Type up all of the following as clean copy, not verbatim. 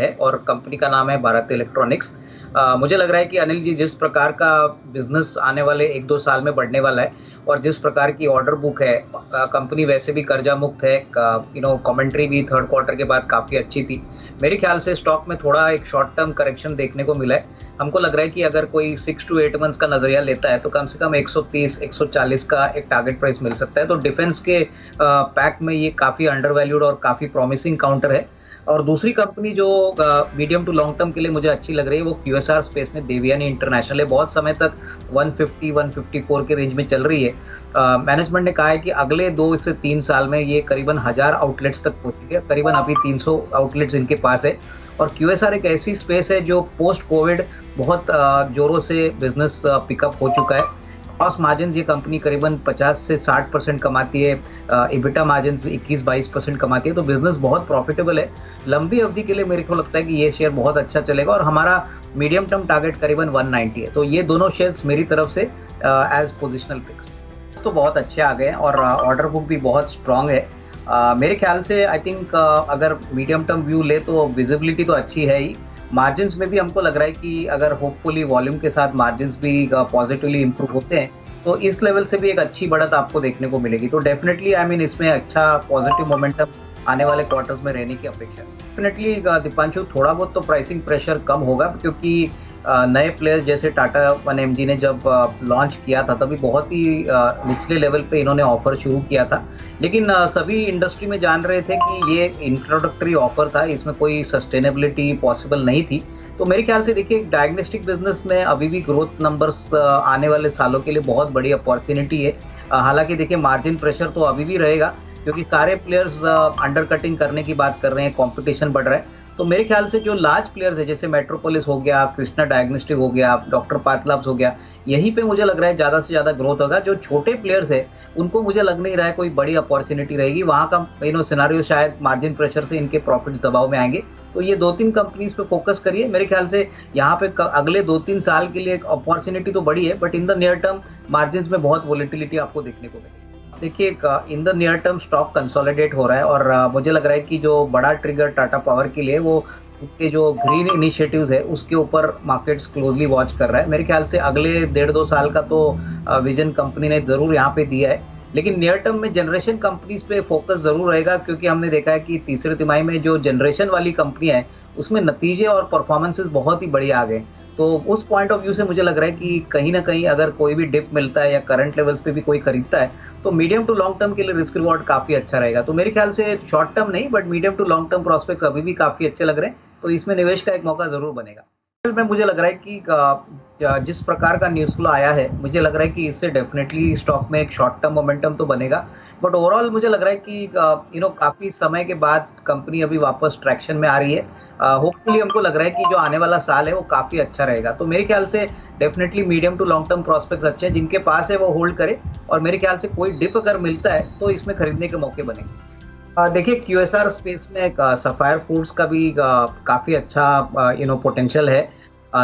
है और कंपनी का नाम है भारत इलेक्ट्रॉनिक्स। मुझे लग रहा है कि अनिल जी जिस प्रकार का बिजनेस आने वाले 1-2 साल में बढ़ने वाला है और जिस प्रकार की ऑर्डर बुक है, कंपनी वैसे भी कर्जा मुक्त है। कमेंट्री भी थर्ड क्वार्टर के बाद काफ़ी अच्छी थी। मेरे ख्याल से स्टॉक में थोड़ा एक शॉर्ट टर्म करेक्शन देखने को मिला है। हमको लग रहा है कि अगर कोई 6 टू 8 मंथ्स का नज़रिया लेता है तो कम से कम 130-140 का एक टारगेट प्राइस मिल सकता है। तो डिफेंस के पैक में ये काफ़ी अंडर वैल्यूड और काफ़ी प्रॉमिसिंग काउंटर है। और दूसरी कंपनी जो मीडियम टू लॉन्ग टर्म के लिए मुझे अच्छी लग रही है वो क्यूएसआर स्पेस में देवयानी इंटरनेशनल है। बहुत समय तक 150-154 के रेंज में चल रही है। मैनेजमेंट ने कहा है कि अगले 2 से 3 साल में ये करीबन 1000 आउटलेट्स तक पहुंचेगी। करीबन अभी 300 आउटलेट्स इनके पास है। और क्यूएसआर एक ऐसी स्पेस है जो पोस्ट कोविड बहुत जोरों से बिजनेस पिकअप हो चुका है। ग्रॉस मार्जिन ये कंपनी करीबन 50 से 60% कमाती है। इबिटा मार्जिन 21-22% कमाती है। तो बिजनेस बहुत प्रॉफिटेबल है। लंबी अवधि के लिए मेरे को लगता है कि ये शेयर बहुत अच्छा चलेगा और हमारा मीडियम टर्म टारगेट करीबन 190 है। तो ये दोनों शेयर्स मेरी तरफ से एज पोजिशनल पिक्स तो बहुत अच्छे आ गए हैं और ऑर्डर बुक भी बहुत स्ट्रांग है। मेरे ख्याल से आई थिंक अगर मीडियम टर्म व्यू ले तो विजिबिलिटी तो अच्छी है ही। मार्जिन्स में भी हमको लग रहा है कि अगर होपफुली वॉल्यूम के साथ मार्जिन्स भी पॉजिटिवली इंप्रूव होते हैं तो इस लेवल से भी एक अच्छी बढ़त आपको देखने को मिलेगी। तो डेफिनेटली इसमें अच्छा पॉजिटिव मोमेंटम आने वाले क्वार्टर्स में रहने की अपेक्षा है। डेफिनेटली दीपांशु थोड़ा बहुत तो प्राइसिंग प्रेशर कम होगा क्योंकि नए प्लेयर्स जैसे टाटा 1mg ने जब लॉन्च किया था तभी बहुत ही निचले लेवल पे इन्होंने ऑफर शुरू किया था। लेकिन सभी इंडस्ट्री में जान रहे थे कि ये इंट्रोडक्टरी ऑफर था, इसमें कोई सस्टेनेबिलिटी पॉसिबल नहीं थी। तो मेरे ख्याल से देखिए डायग्नोस्टिक बिजनेस में अभी भी ग्रोथ नंबर्स आने वाले सालों के लिए बहुत बड़ी अपॉर्चुनिटी है। हालांकि देखिए मार्जिन प्रेशर तो अभी भी रहेगा क्योंकि सारे प्लेयर्स अंडर कटिंग करने की बात कर रहे हैं, कंपटीशन बढ़ रहा है। तो मेरे ख्याल से जो लार्ज प्लेयर्स है जैसे मेट्रोपोलिस हो गया, कृष्णा डायग्नोस्टिक हो गया, डॉक्टर पाथलैब्स हो गया, यहीं पे मुझे लग रहा है ज़्यादा से ज़्यादा ग्रोथ होगा। जो छोटे प्लेयर्स है उनको मुझे लग नहीं रहा है कोई बड़ी अपॉर्चुनिटी रहेगी। वहाँ का सिनारियो शायद मार्जिन प्रेशर से इनके प्रॉफिट दबाव में आएंगे। तो ये 2-3 कंपनीज पे फोकस करिए। मेरे ख्याल से यहाँ पे अगले 2-3 साल के लिए एक अपॉर्चुनिटी तो बड़ी है but in the near term margin में बहुत वोलेटिलिटी आपको देखने को मिलेगी। देखिए in the near term stock consolidate हो रहा है और मुझे लग रहा है कि जो बड़ा ट्रिगर टाटा पावर के लिए वो उसके जो ग्रीन इनिशिएटिव्स है उसके ऊपर मार्केट्स क्लोजली वॉच कर रहा है। मेरे ख्याल से अगले 1.5-2 साल का तो विजन कंपनी ने जरूर यहाँ पे दिया है। लेकिन नियर टर्म में जनरेशन कंपनीज पे फोकस जरूर रहेगा क्योंकि हमने देखा है कि तीसरे तिमाही में जो जनरेशन वाली कंपनी है उसमें नतीजे और परफॉर्मेंसेस बहुत ही बढ़िया आ गए। तो उस पॉइंट ऑफ व्यू से मुझे लग रहा है कि कहीं ना कहीं अगर कोई भी डिप मिलता है या करंट लेवल्स पे भी कोई खरीदता है तो मीडियम टू लॉन्ग टर्म के लिए रिस्क रिवॉर्ड काफी अच्छा रहेगा। तो मेरे ख्याल से शॉर्ट टर्म नहीं but medium to long term prospects अभी भी काफी अच्छे लग रहे हैं। तो इसमें निवेश का एक मौका जरूर बनेगा। में मुझे लग रहा है कि जिस प्रकार का न्यूज़ फ्लो आया है मुझे लग रहा है कि इससे डेफिनेटली स्टॉक में एक शॉर्ट टर्म मोमेंटम तो बनेगा। बट ओवरऑल मुझे लग रहा है कि काफ़ी समय के बाद कंपनी अभी वापस ट्रैक्शन में आ रही है। होपफुली हमको लग रहा है कि जो आने वाला साल है वो काफ़ी अच्छा रहेगा। तो मेरे ख्याल से definitely medium to long term prospects अच्छे हैं। जिनके पास है वो होल्ड करे और मेरे ख्याल से कोई डिप अगर मिलता है तो इसमें खरीदने के मौके बनेंगे। देखिए क्यूएसआर स्पेस में सफायर फूड्स का भी काफ़ी अच्छा पोटेंशियल है।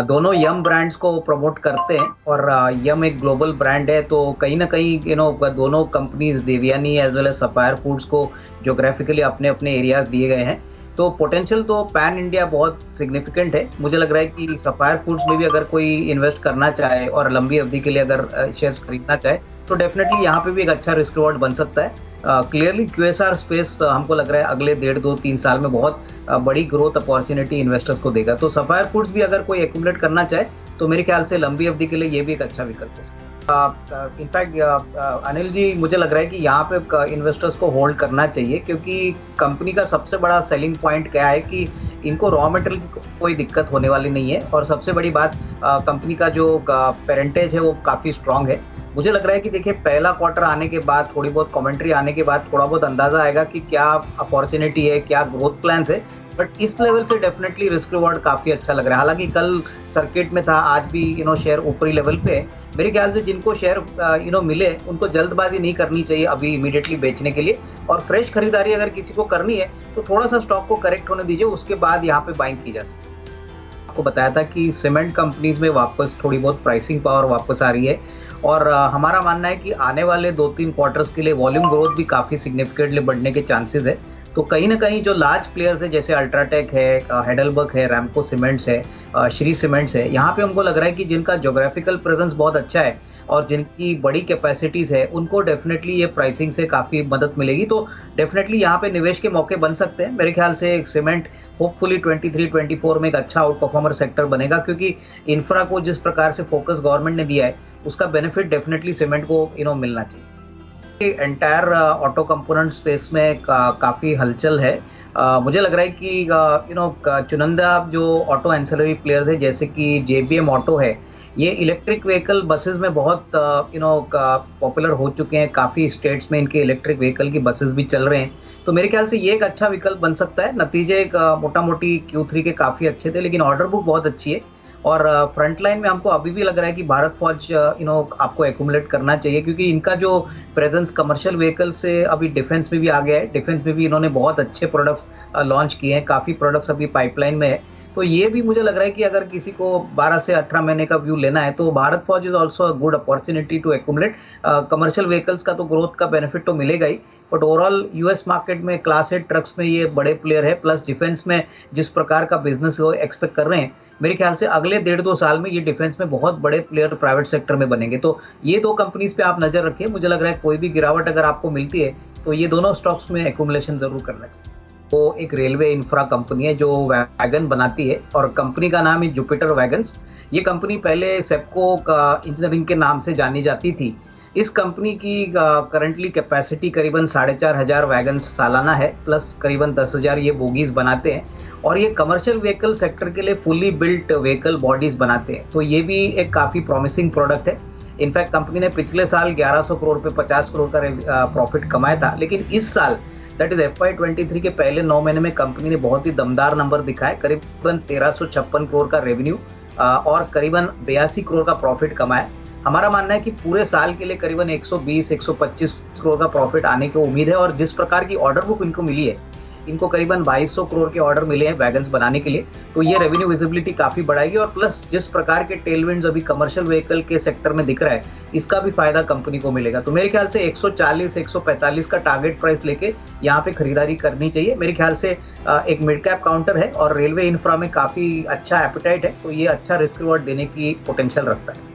दोनों यम ब्रांड्स को प्रमोट करते हैं और यम एक ग्लोबल ब्रांड है। तो कहीं ना कहीं दोनों companies Devyani as well as Sapphire Foods को ज्योग्राफिकली अपने अपने एरियाज दिए गए हैं। तो पोटेंशियल तो पैन इंडिया बहुत सिग्निफिकेंट है। मुझे लग रहा है कि सफायर फूड्स में भी अगर कोई इन्वेस्ट करना चाहे और लंबी अवधि के लिए अगर शेयर्स खरीदना चाहे तो डेफिनेटली यहाँ पे भी एक अच्छा रिस्क रिवॉर्ड बन सकता है। क्लियरली क्यूएसआर स्पेस हमको लग रहा है अगले 1.5-2-3 साल में बहुत बड़ी ग्रोथ अपॉर्चुनिटी इन्वेस्टर्स को देगा। तो सफायर फूड्स भी अगर कोई एक्यूमुलेट करना चाहे तो मेरे ख्याल से लंबी अवधि के लिए ये भी एक अच्छा विकल्प है। इनफैक्ट अनिल जी मुझे लग रहा है कि यहाँ पे इन्वेस्टर्स को होल्ड करना चाहिए क्योंकि कंपनी का सबसे बड़ा सेलिंग पॉइंट क्या है कि इनको रॉ मटेरियल की कोई दिक्कत होने वाली नहीं है। और सबसे बड़ी बात कंपनी का जो पेरेंटेज है वो काफ़ी स्ट्रांग है। मुझे लग रहा है कि देखिए पहला क्वार्टर आने के बाद थोड़ी बहुत कमेंट्री आने के बाद थोड़ा बहुत अंदाजा आएगा कि क्या अपॉर्चुनिटी है, क्या ग्रोथ प्लान्स है। बट इस लेवल से डेफिनेटली रिस्क रिवॉर्ड काफ़ी अच्छा लग रहा है। हालांकि कल सर्किट में था, आज भी शेयर ऊपरी लेवल पे है। मेरे ख्याल से जिनको शेयर मिले उनको जल्दबाजी नहीं करनी चाहिए अभी इमीडिएटली बेचने के लिए। और फ्रेश खरीदारी अगर किसी को करनी है तो थोड़ा सा स्टॉक को करेक्ट होने दीजिए, उसके बाद यहाँ पे बाइंग की जा सकती है। आपको बताया था कि सीमेंट कंपनीज में वापस थोड़ी बहुत प्राइसिंग पावर वापस आ रही है और हमारा मानना है कि आने वाले 2-3 क्वार्टर्स के लिए वॉल्यूम ग्रोथ भी काफ़ी सिग्निफिकेंटली बढ़ने के चांसेस है। तो कहीं न कहीं जो लार्ज प्लेयर्स हैं जैसे अल्ट्राटेक है, हेडेलबर्ग है, रैमको सीमेंट्स है, श्री सीमेंट्स है, यहाँ पे हमको लग रहा है कि जिनका ज्योग्राफिकल प्रेजेंस बहुत अच्छा है और जिनकी बड़ी कैपेसिटीज़ है, उनको डेफ़िनेटली ये प्राइसिंग से काफ़ी मदद मिलेगी। तो डेफ़िनेटली यहाँ पे निवेश के मौके बन सकते हैं। मेरे ख्याल से सीमेंट होपफुली 23-24 में एक अच्छा आउट परफॉर्मर सेक्टर बनेगा, क्योंकि इंफ्रा को जिस प्रकार से फोकस गवर्नमेंट ने दिया है, उसका बेनिफिट डेफ़िनेटली सीमेंट को मिलना चाहिए। एंटायर ऑटो कंपोनेंट स्पेस में काफ़ी हलचल है। मुझे लग रहा है कि चुनिंदा जो ऑटो एंसिलरी प्लेयर्स है जैसे कि जेबीएम ऑटो है, ये इलेक्ट्रिक व्हीकल बसेस में बहुत पॉपुलर हो चुके हैं। काफ़ी स्टेट्स में इनके इलेक्ट्रिक व्हीकल की बसेस भी चल रहे हैं। तो मेरे ख्याल से ये एक अच्छा विकल्प बन सकता है। नतीजे मोटा मोटी Q3 के काफ़ी अच्छे थे, लेकिन ऑर्डर बुक बहुत अच्छी है और फ्रंट लाइन में हमको अभी भी लग रहा है कि भारत फौज आपको एक्यूमुलेट करना चाहिए, क्योंकि इनका जो प्रेजेंस कमर्शियल व्हीकल से अभी डिफेंस में भी आ गया है। डिफेंस में भी इन्होंने बहुत अच्छे प्रोडक्ट्स लॉन्च किए हैं, काफ़ी प्रोडक्ट्स अभी पाइपलाइन में है। तो ये भी मुझे लग रहा है कि अगर किसी को 12 से 18 महीने का व्यू लेना है तो Bharat Forge is also a good opportunity to accumulate. Commercial vehicles का तो ग्रोथ का बेनिफिट तो मिलेगा ही, बट ओवरऑल यूएस मार्केट में क्लास 8 ट्रक्स में ये बड़े प्लेयर है, प्लस डिफेंस में जिस प्रकार का बिजनेस वो एक्सपेक्ट कर रहे हैं, मेरे ख्याल से अगले 1.5-2 साल में ये डिफेंस में बहुत बड़े प्लेयर प्राइवेट सेक्टर में बनेंगे। तो ये दो कंपनीज पे आप नजर रखिए। मुझे लग रहा है कोई भी गिरावट अगर आपको मिलती है तो ये दोनों स्टॉक्स में एक्यूमुलेशन जरूर करना चाहिए। वो एक रेलवे इंफ्रा कंपनी है जो वैगन बनाती है और कंपनी का नाम है जुपिटर वैगन्स। ये कंपनी पहले सेप्को का इंजीनियरिंग के नाम से जानी जाती थी। इस कंपनी की करंटली कैपेसिटी करीबन 4,500 वैगन्स सालाना है, प्लस करीबन 10,000 ये बोगीज बनाते हैं और ये कमर्शियल व्हीकल सेक्टर के लिए फुली बिल्ट व्हीकल बॉडीज बनाते हैं। तो ये भी एक काफ़ी प्रॉमिसिंग प्रोडक्ट है। इनफैक्ट कंपनी ने पिछले साल 1100 करोड़ पे 50 करोड़ का प्रॉफिट कमाया था, लेकिन इस साल दैट इज FY23 के पहले 9 महीने में कंपनी ने बहुत ही दमदार नंबर दिखाए। करीबन 1356 करोड़ का रेवेन्यू और करीबन 82 करोड़ का प्रॉफिट कमाया। हमारा मानना है कि पूरे साल के लिए करीबन 120-125 करोड़ का प्रॉफिट आने की उम्मीद है और जिस प्रकार की ऑर्डर बुक इनको मिली है, इनको करीबन 2200 करोड़ के ऑर्डर मिले हैं वैगन्स बनाने के लिए, तो ये रेवेन्यू विजिबिलिटी काफ़ी बढ़ाएगी और प्लस जिस प्रकार के टेलविंड्स अभी कमर्शियल व्हीकल के सेक्टर में दिख रहा है, इसका भी फायदा कंपनी को मिलेगा। तो मेरे ख्याल से 140-145 का टारगेट प्राइस लेके यहाँ पे खरीदारी करनी चाहिए। मेरे ख्याल से एक मिड कैप काउंटर है और रेलवे इंफ्रा में काफ़ी अच्छा एपिटाइट है, तो ये अच्छा रिस्क रिवॉर्ड देने की पोटेंशियल रखता है।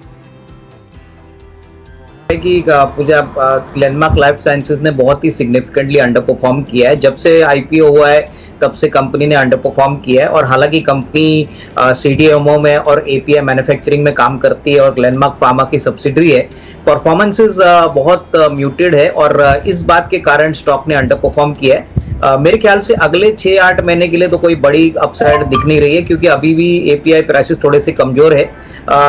कि ग्लेनमार्क लाइफ साइंसेज ने बहुत ही सिग्निफिकेंटली अंडर परफॉर्म किया है। जब से आईपीओ हुआ है तब से कंपनी ने अंडर परफॉर्म किया है और हालांकि कंपनी सीडीएमओ में और एपीआई मैन्युफैक्चरिंग में काम करती है और ग्लेनमार्क फार्मा की सब्सिडरी है, परफॉर्मेंसेस बहुत म्यूटेड है और इस बात के कारण स्टॉक ने अंडर परफॉर्म किया है। मेरे ख्याल से अगले 6-8 महीने के लिए तो कोई बड़ी अपसाइड दिख नहीं रही है, क्योंकि अभी भी एपीआई प्राइसेस थोड़े से कमजोर है।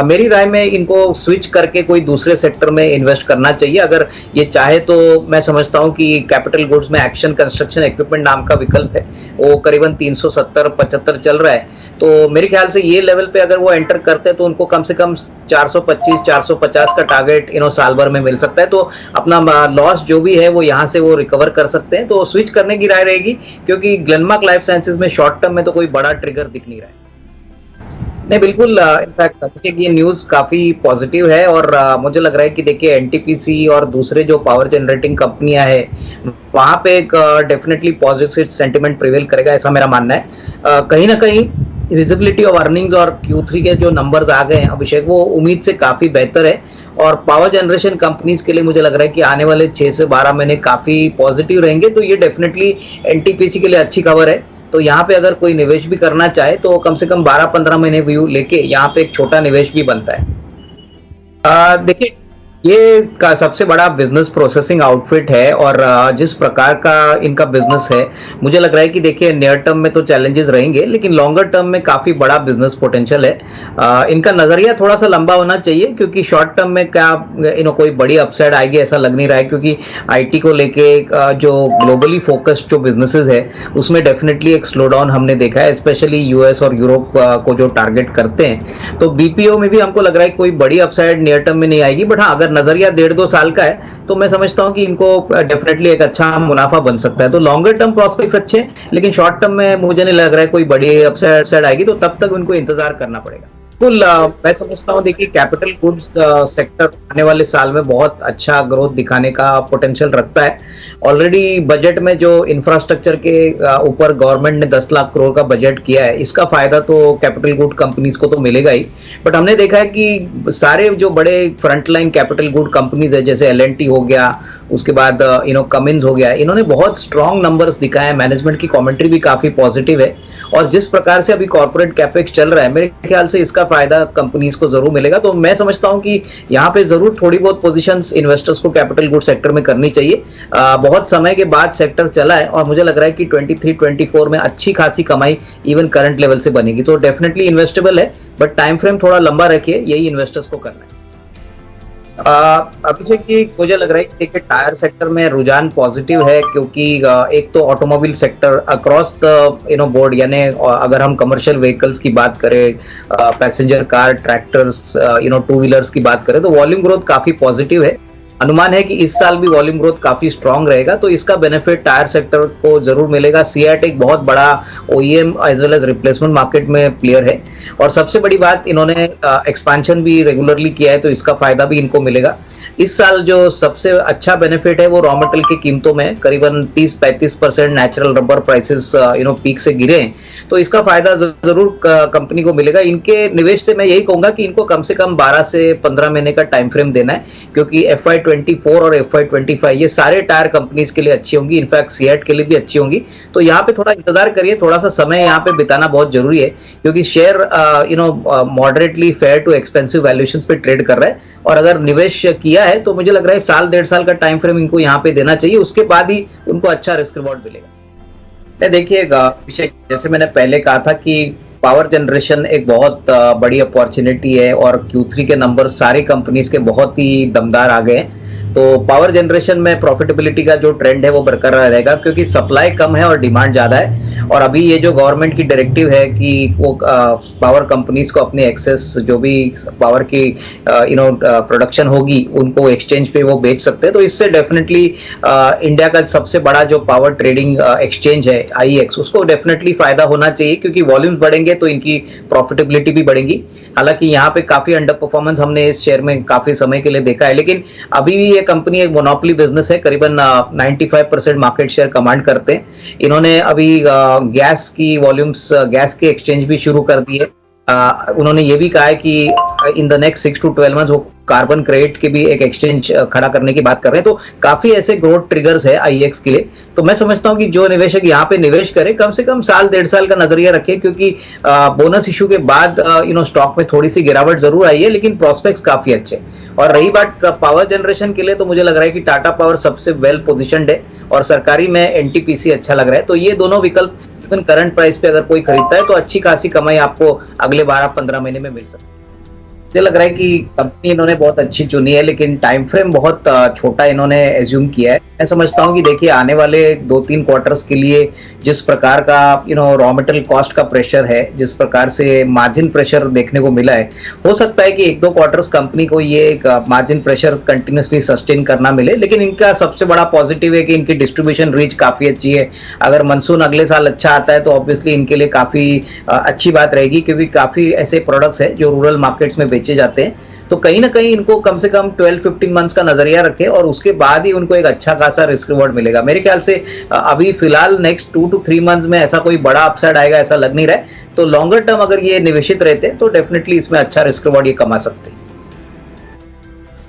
मेरी राय में इनको स्विच करके कोई दूसरे सेक्टर में इन्वेस्ट करना चाहिए अगर ये चाहे तो। मैं समझता हूं कि कैपिटल गुड्स में एक्शन कंस्ट्रक्शन इक्विपमेंट नाम का विकल्प है, वो करीबन 370-75 चल रहा है। तो मेरे ख्याल से ये लेवल पे अगर वो एंटर करते हैं तो उनको कम से कम 425-450 का टारगेट साल भर में मिल सकता है। तो अपना लॉस जो भी है वो यहाँ से वो रिकवर कर सकते हैं। तो स्विच करने की राय रहेगी, क्योंकि ग्लेनमार्क लाइफ साइंसेज में शॉर्ट टर्म में तो कोई बड़ा ट्रिगर दिख नहीं रहा है। नहीं, बिल्कुल। इनफैक्ट अभी की न्यूज़ काफ़ी पॉजिटिव है और मुझे लग रहा है कि देखिए एनटीपीसी और दूसरे जो पावर जनरेटिंग कंपनियां हैं वहाँ पे एक डेफिनेटली पॉजिटिव सेंटिमेंट प्रिवेल करेगा, ऐसा मेरा मानना है। कहीं ना कहीं विजिबिलिटी ऑफ अर्निंग्स और Q3 के जो नंबर्स आ गए हैं अभिषेक, वो उम्मीद से काफ़ी बेहतर है और पावर जनरेशन कंपनीज के लिए मुझे लग रहा है कि आने वाले 6 से 12 महीने काफ़ी पॉजिटिव रहेंगे। तो ये डेफिनेटली एनटीपीसी के लिए अच्छी खबर है। तो यहाँ पे अगर कोई निवेश भी करना चाहे तो कम से कम 12-15 महीने व्यू लेके यहाँ पे एक छोटा निवेश भी बनता है। देखिए, ये का सबसे बड़ा बिजनेस प्रोसेसिंग आउटफिट है और जिस प्रकार का इनका बिजनेस है, मुझे लग रहा है कि देखिए नियर टर्म में तो चैलेंजेस रहेंगे, लेकिन लॉन्गर टर्म में काफ़ी बड़ा बिजनेस पोटेंशियल है। इनका नज़रिया थोड़ा सा लंबा होना चाहिए, क्योंकि शॉर्ट टर्म में क्या कोई बड़ी अपसाइड आएगी ऐसा लग नहीं रहा है, क्योंकि आईटी को लेके जो ग्लोबली फोकस्ड जो बिजनेसेस है उसमें डेफिनेटली एक स्लो डाउन हमने देखा है, स्पेशली यूएस और यूरोप को जो टारगेट करते हैं। तो बीपीओ में भी हमको लग रहा है कोई बड़ी अपसाइड नियर टर्म में नहीं आएगी, बट हाँ अगर नजरिया 1.5-2 साल का है तो मैं समझता हूं कि इनको डेफिनेटली एक अच्छा मुनाफा बन सकता है। तो लॉन्गर टर्म प्रॉस्पेक्ट्स अच्छे हैं, लेकिन शॉर्ट टर्म में मुझे नहीं लग रहा है कोई बड़ी अपसाइड आएगी, तो तब तक उनको इंतजार करना पड़ेगा। बिल्कुल मैं समझता हूँ देखिए कैपिटल गुड्स सेक्टर आने वाले साल में बहुत अच्छा ग्रोथ दिखाने का पोटेंशियल रखता है। ऑलरेडी बजट में जो इंफ्रास्ट्रक्चर के ऊपर गवर्नमेंट ने 10 लाख करोड़ का बजट किया है, इसका फायदा तो कैपिटल गुड कंपनीज को तो मिलेगा ही। बट हमने देखा है कि सारे जो बड़े फ्रंटलाइन कैपिटल गुड कंपनीज है जैसे एल हो गया, उसके बाद कमिंस हो गया, इन्होंने बहुत स्ट्रॉन्ग नंबर्स दिखाए हैं। मैनेजमेंट की कमेंट्री भी काफी पॉजिटिव है और जिस प्रकार से अभी कॉर्पोरेट कैपेक्स चल रहा है, मेरे ख्याल से इसका फायदा कंपनीज को जरूर मिलेगा। तो मैं समझता हूं कि यहाँ पे जरूर थोड़ी बहुत पोजीशंस इन्वेस्टर्स को कैपिटल गुड सेक्टर में करनी चाहिए। बहुत समय के बाद सेक्टर चला है और मुझे लग रहा है कि 23-24 में अच्छी खासी कमाई इवन करंट लेवल से बनेगी, तो डेफिनेटली इन्वेस्टेबल है। बट टाइम फ्रेम थोड़ा लंबा रखिए, यही इन्वेस्टर्स को करना है। अभिषेक जी, मुझे लग रहा है कि देखिए टायर सेक्टर में रुझान पॉजिटिव है क्योंकि एक तो automobile sector across the board, यानी अगर हम कमर्शियल व्हीकल्स की बात करें, passenger car, tractors, two wheelers की बात करें, तो वॉल्यूम ग्रोथ काफी पॉजिटिव है। अनुमान है कि इस साल भी वॉल्यूम ग्रोथ काफी स्ट्रांग रहेगा, तो इसका बेनिफिट टायर सेक्टर को जरूर मिलेगा। सीएट एक बहुत बड़ा OEM as well as replacement market में प्लेयर है और सबसे बड़ी बात, इन्होंने एक्सपेंशन भी रेगुलरली किया है, तो इसका फायदा भी इनको मिलेगा। इस साल जो सबसे अच्छा बेनिफिट है वो रॉ मटेरियल की कीमतों में करीबन 30-35% नेचुरल रबर प्राइसेस पीक से गिरे हैं, तो इसका फायदा जरूर कंपनी को मिलेगा। इनके निवेश से मैं यही कहूंगा कि इनको कम से कम 12 से 15 महीने का टाइम फ्रेम देना है, क्योंकि FY24 और FY25 ये सारे टायर कंपनीज के लिए अच्छी होंगी, इनफैक्ट सीएट के लिए भी अच्छी होंगी। तो यहाँ पे थोड़ा इंतजार करिए, थोड़ा सा समय यहाँ पे बिताना बहुत जरूरी है, क्योंकि share moderately fair too expensive valuation पे ट्रेड कर रहा है। और अगर निवेश किया है तो मुझे लग रहा है साल 1.5 साल का टाइम फ्रेम इनको यहाँ पे देना चाहिए, उसके बाद ही उनको अच्छा रिस्क रिवॉर्ड मिलेगा। देखिएगा अभिषेक, जैसे मैंने पहले कहा था कि पावर जनरेशन एक बहुत बड़ी अपॉर्चुनिटी है और Q3 के नंबर सारी कंपनीज के बहुत ही दमदार आ गए हैं। तो पावर जनरेशन में प्रॉफिटेबिलिटी का जो ट्रेंड है वो बरकरार रहेगा, क्योंकि सप्लाई कम है और डिमांड ज्यादा है। और अभी ये जो गवर्नमेंट की डायरेक्टिव है कि वो पावर कंपनीज को अपने एक्सेस जो भी पावर की प्रोडक्शन होगी उनको एक्सचेंज पे वो बेच सकते हैं, तो इससे डेफिनेटली इंडिया का सबसे बड़ा जो पावर ट्रेडिंग एक्सचेंज है IEX, उसको डेफिनेटली फायदा होना चाहिए, क्योंकि वॉल्यूम्स बढ़ेंगे तो इनकी प्रॉफिटेबिलिटी भी बढ़ेगी। हालांकि यहाँ पे काफी अंडर परफॉर्मेंस हमने इस शेयर में काफी समय के लिए देखा है, लेकिन अभी भी ये कंपनी एक मोनोपोली बिजनेस है, करीबन 95% मार्केट शेयर कमांड करते हैं। इन्होंने अभी गैस की वॉल्यूम्स, गैस के एक्सचेंज भी शुरू कर दिए। उन्होंने ये भी कहा है कि in the next 6 to 12 months वो कार्बन क्रेडिट के भी एक एक्सचेंज खड़ा करने की बात कर रहे हैं। तो काफी ऐसे ग्रोथ ट्रिगर्स है IEX के लिए। तो मैं समझता हूं कि जो निवेशक यहाँ पे निवेश करे कम से कम साल 1.5 साल का नजरिया रखे, क्योंकि बोनस इशू के बाद स्टॉक में थोड़ी सी गिरावट जरूर आई है, लेकिन प्रोस्पेक्ट्स काफी अच्छे। और रही बात पावर जनरेशन के लिए, तो मुझे लग रहा है कि टाटा पावर सबसे वेल पोजिशनड है और सरकारी में NTPC अच्छा लग रहा है। तो ये दोनों विकल्प करंट प्राइस पे अगर कोई खरीदता है तो अच्छी खासी कमाई आपको अगले 12-15 महीने में मिल सकती है। मुझे लग रहा है कि कंपनी इन्होंने बहुत अच्छी चुनी है, लेकिन टाइम फ्रेम बहुत छोटा इन्होंने एज्यूम किया है। मैं समझता हूं कि देखिए आने वाले 2-3 क्वार्टर्स के लिए जिस प्रकार का रॉ मटेरियल कॉस्ट का प्रेशर है, जिस प्रकार से मार्जिन प्रेशर देखने को मिला है, हो सकता है कि 1-2 क्वार्टर्स कंपनी को ये मार्जिन प्रेशर कंटिन्यूसली सस्टेन करना मिले। लेकिन इनका सबसे बड़ा पॉजिटिव है कि इनकी डिस्ट्रीब्यूशन रीच काफी अच्छी है। अगर मानसून अगले साल अच्छा आता है तो ऑब्वियसली इनके लिए काफी अच्छी बात रहेगी, क्योंकि काफी ऐसे प्रोडक्ट्स है जो रूरल मार्केट्स में बेचे जाते हैं। तो कहीं ना कहीं इनको कम से कम 12-15 मंथ्स का नजरिया रखे और उसके बाद ही उनको एक अच्छा खासा रिस्क रिवॉर्ड मिलेगा। मेरे ख्याल से अभी फिलहाल नेक्स्ट 2 to 3 मंथ्स में ऐसा कोई बड़ा अपसाइड आएगा ऐसा लग नहीं रहा है। तो लॉन्गर टर्म अगर ये निवेशित रहते तो डेफिनेटली इसमें अच्छा रिस्क रिवॉर्ड ये कमा सकते हैं।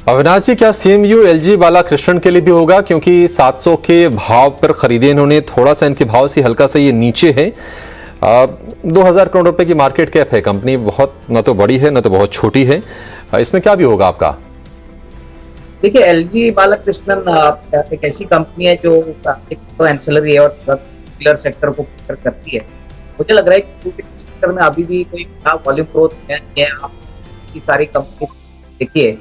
अविनाश जी, क्या CMU LG बालाकृष्णन के लिए भी होगा, क्योंकि 700 के भाव पर खरीदे इन्होंने, थोड़ा सा इनके भाव से हल्का सा ये नीचे है। 2000 करोड़ रुपए की मार्केट कैप है, कंपनी बहुत न तो बड़ी है न तो बहुत छोटी है। इसमें क्या भी होगा आपका? देखिए LG बालाकृष्णन एक ऐसी कंपनी है जो तो एंसिलरी और व्हीलर सेक्टर को प्रेफर करती है। मुझे लग रहा है कि सेक्टर में अभी भी कोई बड़ा वॉल्यूम ग्रोथ नहीं है। आप की सारी कंपनी देखिए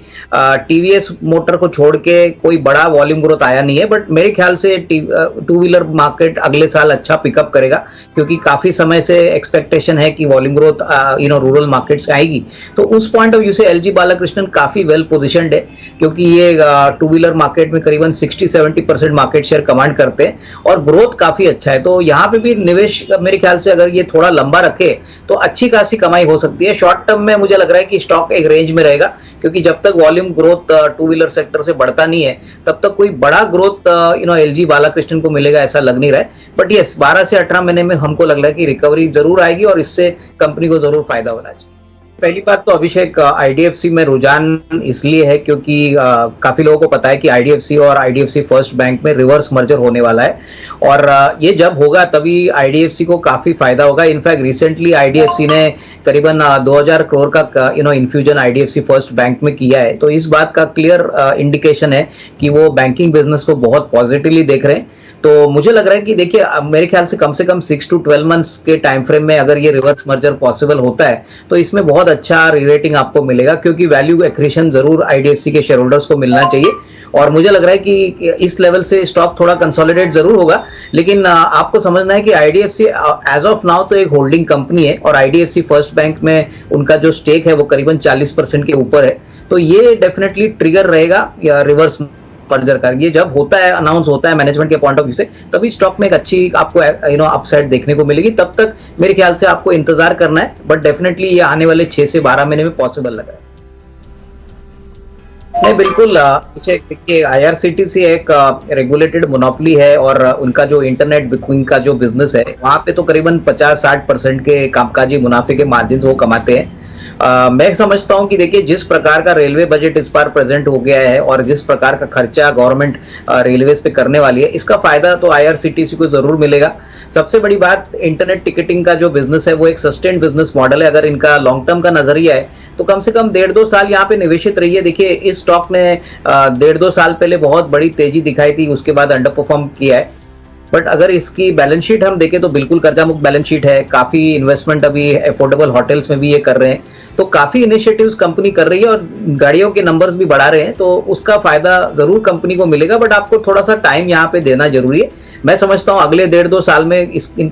टीवीएस मोटर को छोड़ के कोई बड़ा वॉल्यूम ग्रोथ आया नहीं है, बट मेरे ख्याल से टू व्हीलर मार्केट अगले साल अच्छा पिकअप करेगा, क्योंकि काफी समय से एक्सपेक्टेशन है कि वॉल्यूम ग्रोथ रूरल मार्केट्स आएगी। तो उस पॉइंट ऑफ व्यू से एलजी बालाकृष्णन काफी वेल पोजिशनड है, क्योंकि ये टू व्हीलर मार्केट में करीबन 60-70% मार्केट शेयर कमांड करते हैं और ग्रोथ काफी अच्छा है। तो यहाँ पे भी निवेश मेरे ख्याल से अगर ये थोड़ा लंबा रखे तो अच्छी खासी कमाई हो सकती है। शॉर्ट टर्म में मुझे लग रहा है कि स्टॉक एक रेंज में रहेगा, क्योंकि जब तक volume growth two wheeler sector से बढ़ता नहीं है तब तक कोई बड़ा ग्रोथ एलजी बालाकृष्णन को मिलेगा ऐसा लग नहीं रहा है। बट यस 12 से 18 महीने में हमको लग रहा है कि रिकवरी जरूर आएगी और इससे कंपनी को जरूर फायदा होना चाहिए। पहली बात तो अभिषेक, आईडीएफसी में रुझान इसलिए है क्योंकि काफी लोगों को पता है कि आईडीएफसी और आईडीएफसी फर्स्ट बैंक में रिवर्स मर्जर होने वाला है, और ये जब होगा तभी आईडीएफसी को काफी फायदा होगा। इनफैक्ट रिसेंटली आईडीएफसी ने करीबन 2000 करोड़ का इन्फ्यूजन आईडीएफसी फर्स्ट बैंक में किया है। तो इस बात का क्लियर इंडिकेशन है कि वो बैंकिंग बिजनेस को बहुत पॉजिटिवली देख रहे हैं। तो मुझे लग रहा है कि देखिए मेरे ख्याल से कम 6 to 12 मंथ्स के टाइम फ्रेम में अगर ये रिवर्स मर्जर पॉसिबल होता है तो इसमें बहुत अच्छा रेटिंग आपको मिलेगा, क्योंकि वैल्यू एक्रीशन जरूर आईडीएफसी के शेयर होल्डर्स को मिलना चाहिए। और मुझे लग रहा है कि इस लेवल से स्टॉक थोड़ा कंसोलिडेट जरूर होगा, लेकिन आपको समझना है कि आईडीएफसी एज ऑफ नाउ तो एक होल्डिंग कंपनी है और आईडीएफसी फर्स्ट बैंक में उनका जो स्टेक है वो करीबन 40% के ऊपर है। तो ये डेफिनेटली ट्रिगर रहेगा या रिवर्स मर्जर का। ये जब होता है, अनाउंस होता है मैनेजमेंट के पॉइंट ऑफ व्यू से, तभी स्टॉक में एक अच्छी आपको अपसाइड देखने को मिलेगी। तब तक मेरे ख्याल से आपको इंतजार करना है, बट डेफिनेटली ये आने वाले 6 से 12 महीने में पॉसिबल लग रहा है। नहीं, बिल्कुल। देखिए आईआरसीटीसी एक रेगुलेटेड मोनोपोली है और उनका जो इंटरनेट बुकिंग का जो बिजनेस है वहां पे तो करीबन 50-60% के कामकाजी मुनाफे के मार्जिन वो कमाते हैं। मैं समझता हूं कि देखिए जिस प्रकार का रेलवे बजट इस बार प्रेजेंट हो गया है और जिस प्रकार का खर्चा गवर्नमेंट रेलवेज पे करने वाली है, इसका फायदा तो आईआरसीटीसी को जरूर मिलेगा। सबसे बड़ी बात, इंटरनेट टिकटिंग का जो बिजनेस है वो एक सस्टेन्ड बिजनेस मॉडल है। अगर इनका लॉन्ग टर्म का नजरिया है तो कम से कम 1.5-2 साल यहाँ पे निवेशित रहिए। देखिए इस स्टॉक ने 1.5-2 साल पहले बहुत बड़ी तेजी दिखाई थी, उसके बाद अंडर परफॉर्म किया है। बट अगर इसकी बैलेंस शीट हम देखें तो बिल्कुल कर्जा मुक्त बैलेंस शीट है। काफी इन्वेस्टमेंट अभी अफोर्डेबल होटल्स में भी ये कर रहे हैं, तो काफी इनिशिएटिव्स कंपनी कर रही है और गाड़ियों के नंबर्स भी बढ़ा रहे हैं, तो उसका फायदा जरूर कंपनी को मिलेगा। बट आपको थोड़ा सा टाइम यहाँ पे देना जरूरी है। मैं समझता हूँ अगले 1.5-2 साल में इनका